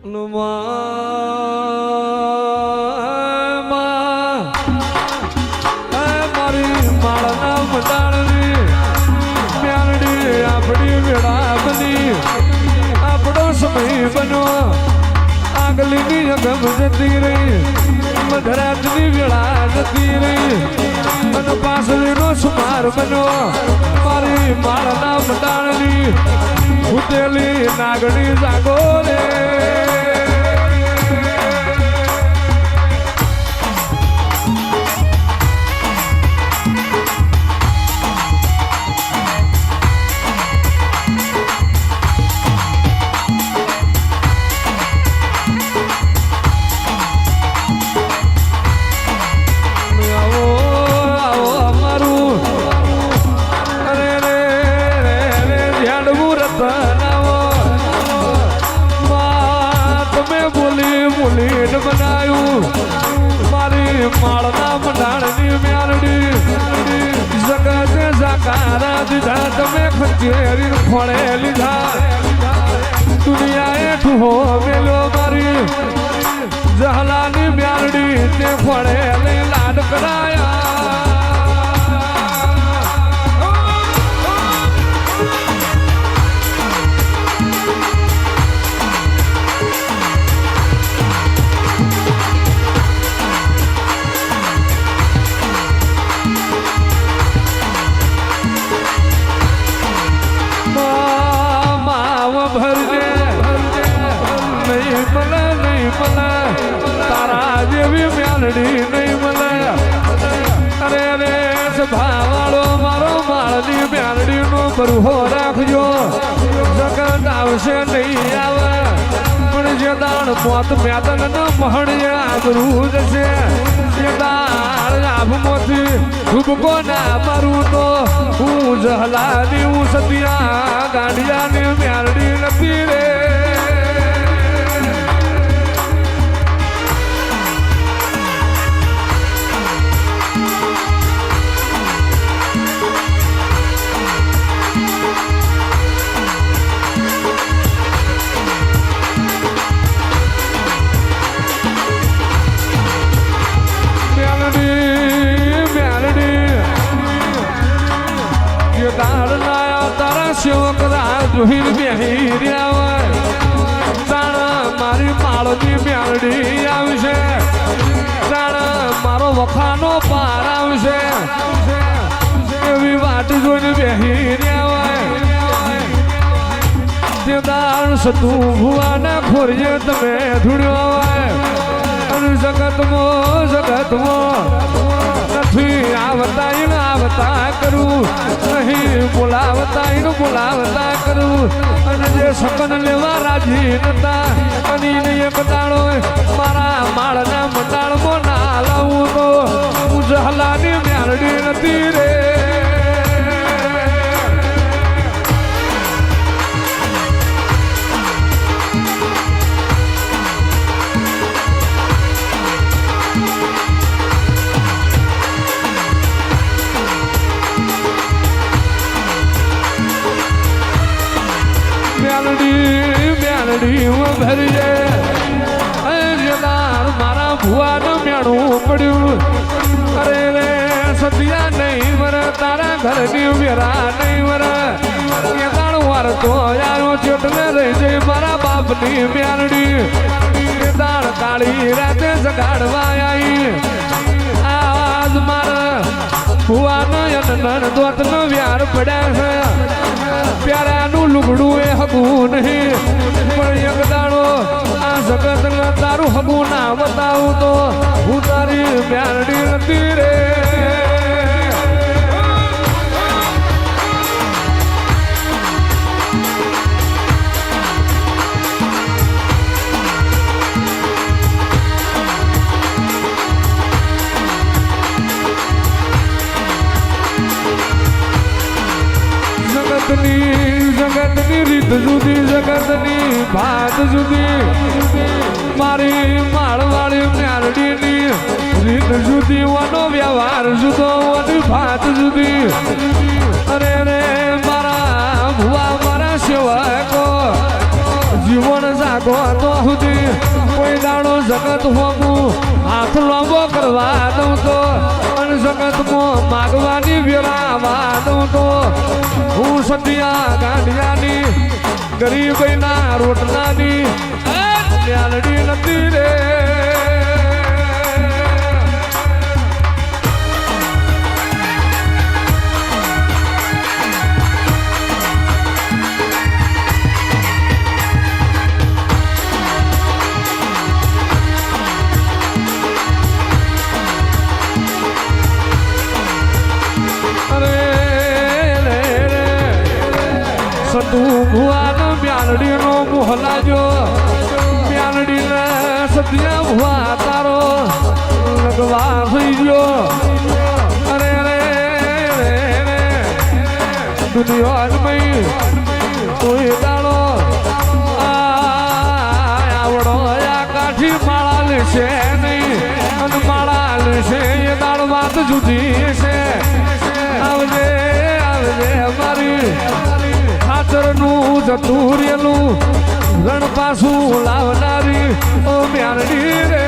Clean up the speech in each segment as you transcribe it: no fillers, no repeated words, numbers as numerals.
મારી માળના મંડાળની મ્યાલડી આપણી વેળા બની આપણો સમય બન્યો આગલીની અગમ જતી રહી મધરાતની વેળા જતી રહી અને પાસળીનો સુમાર બન્યો મારી માળના મંડાળની ઉતેલી નાગણી જાગો રે માળના મંડાળની મ્યાલડી જગતે જાકારા દીધા તમે ખંચેરી ફળે લીધા દુનિયાએ ઠુહો મેલ્યો મારી જહલાની મ્યાલડી તે ફળે લઈ લાડ કરાયા તારા જેવી મ્યાલડી નહીં મળે અરે રે સભાવાળો મારો માળની મ્યાલડી નો બરહો રાખજો જગત આવશે નહીં આવે પણ જે દાણ પોત મેદન ન મહણીએ આબરું જશે જે દાણ આભમાંથી ડૂબકો ના મારું તો હું જહલાની હું સતિયા ગાંડિયાની મ્યાલડી નથી રે જોહીર બેહી રહ્યા તાણા મારી માળની મ્યાલડી આવશે તાણા મારો વખાનો પાર આવશે એવી વાટ જોઈને બેહી રહ્યા તે દાણ સતું ભુવાના ખોરીએ તમે ધૂળ્યો હોય અને જગતમાં નથી આવતા કરું નહીં બોલાવતા કરું અને જે સકન લેવા રાજી નતા અને એક દાડો મારા માળના મંડાળમાં ના લાવું તો હું જહલાની મ્યાલડી નથી રે મ્યાલડી ભરીએ મારા ભુવાનું મેણું પડ્યું અરે રે સતિયા નહીં મર તારા ઘરની વેરા નહીં મર એ દાણ વાર તો આવ્યો ચેટને રહી જઈ મારા બાપની મ્યાલડી એ દાણ કાળી રાતે જગાડવા આવી આજ મારા ભુવાનો દોતનો વ્યાર પડ્યા છે પ્યારાનું લુગડું એ હગું નહીં પણ એક દાડો આ જગત તારું હગું ના બતાવું તો હું તારી મ્યાલડી નથી રે જગતની રીત જુદી જગતની ભાત જુદી મારી માળવાળી મ્યાલડીની રીત જુદી વાનો વ્યવહાર જુદો વાની ભાત જુદી અરે રે મારા ભુવા મારા સેવકો જીવન જાગ જીવતો હતો સુધી કોઈ દાડો જગત હોમું હાથ લાંબો કરવા દઉં તો અને જગતમાં માગવાની વેરાવા દઉં તો હું સદિયા ગાંડિયાની ગરીબના રોટલાની મ્યાલડી નથી રે તું ભુવાન મ્યાલડી નો મોહલાજો મ્યાલડી ને સદિયા ભુવા તારો લગવા થઈ ગયો અરે રે દુનિયા કોઈ દાડો આવડો આ કાઠી માળા લેશે નહીં અને માળા લેશે એ દાડ વાત જુદી છે આવજે આવજે અમારી ખાતરનું જતું રેલું રણ પાછું લાવનારી ઓ મ્યાલડી રે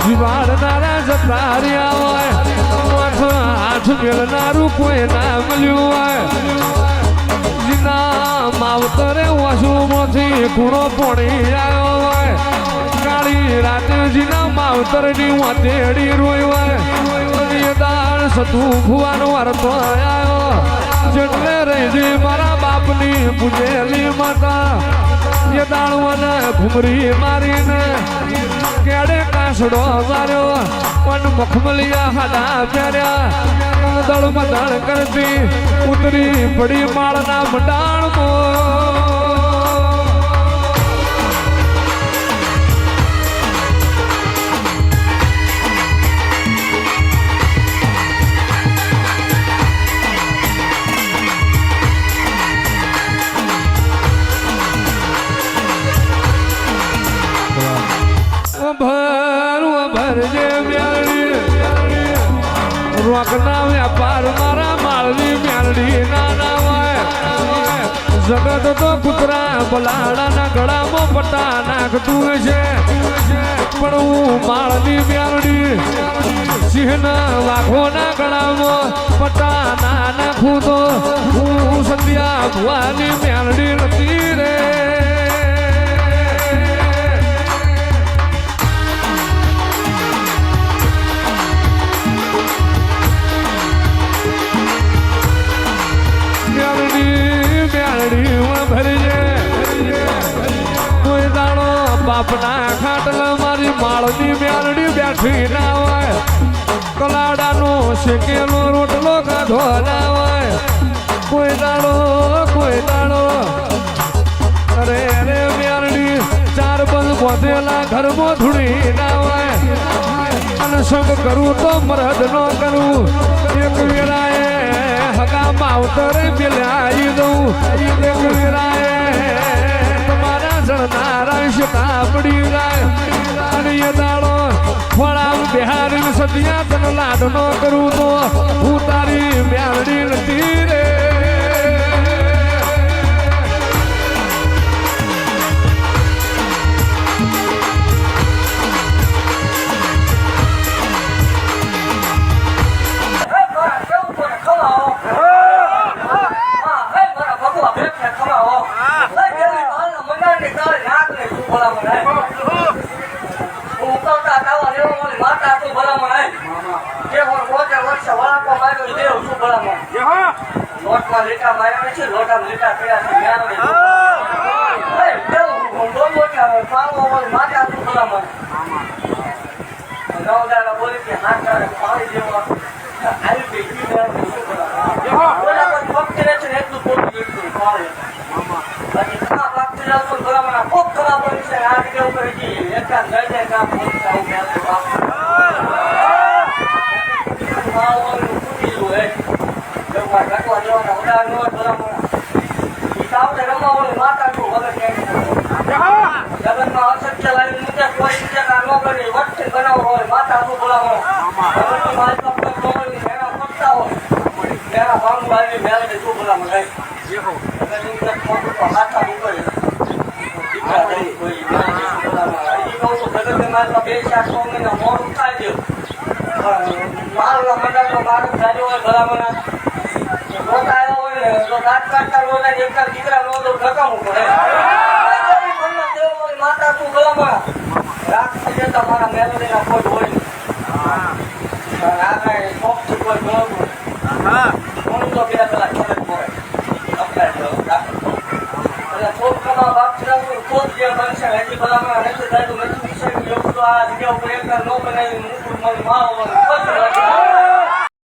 જીવાડનારા જતા રહ્યા હોય હાથ મેળનારું કોઈ ના મળ્યું હોય જીના માવતરે વાસુમાંથી ખૂણો પડી આવ્યો હોય કાળી રાતે જીના માવતરની વાતેડી રોઈ હોય દાળ સતું ભુવાનો અર્થ આવ્યો જેટલે રહી મારા બાપની પૂજેલી માતા એ દાળવાને ઘુમરી મારીને કેડે કાસડો માર્યો પણ મખમલિયા હાડા પહેર્યા દળમાં દળ કરતી ઉતરી પડી માળના મંડાણમાં ભરજે મ્યાલડી રોકના વ્યાપાર મારા માળની મ્યાલડી નાના હોય જગત તો કૂતરા બલાડાના ગળામાં પટ્ટા નાખતું છે પણ હું માળની મ્યાલડી સિંહના વાઘોના ગળામાં પટ્ટા ના નાખું તો હું સદિયા ભુવાની મ્યાલડી નથી રે કોઈ દાડો બાપના ખાટલા મારી માળની મ્યાલડી બેઠી ના હોય કલાડાનો શેકેલો રોટલો કાઢો ના હોય કોઈ દાડો અરે અરે મ્યાલડી ચાર બંધ બોધેલા ઘરમાં ધૂળી ના હોય અને સંગ કરું તો મરદ નો કરું એક વેળાએ હગા માવતરે પેલાઈ દઉં એક વેળાએ તમારા જણનારા શકા પડી જાય અને એ દાડો ફળાવ બિહારી સદિયા તને લાડ નો કરું તો હું તારી મ્યાલડી નથી રે લોટમાં લીટા માર્યા છે લોટામાં લીટા કર્યા છે બોલી કે હાથ પાણી જેવો આવી છે એટલું પોતું બાકી ખરાબ લાગતું જાવ તો ભલામણ ખૂબ ખરાબ છે આ કેવું કરી એકા ગઈ જાય કામ માલ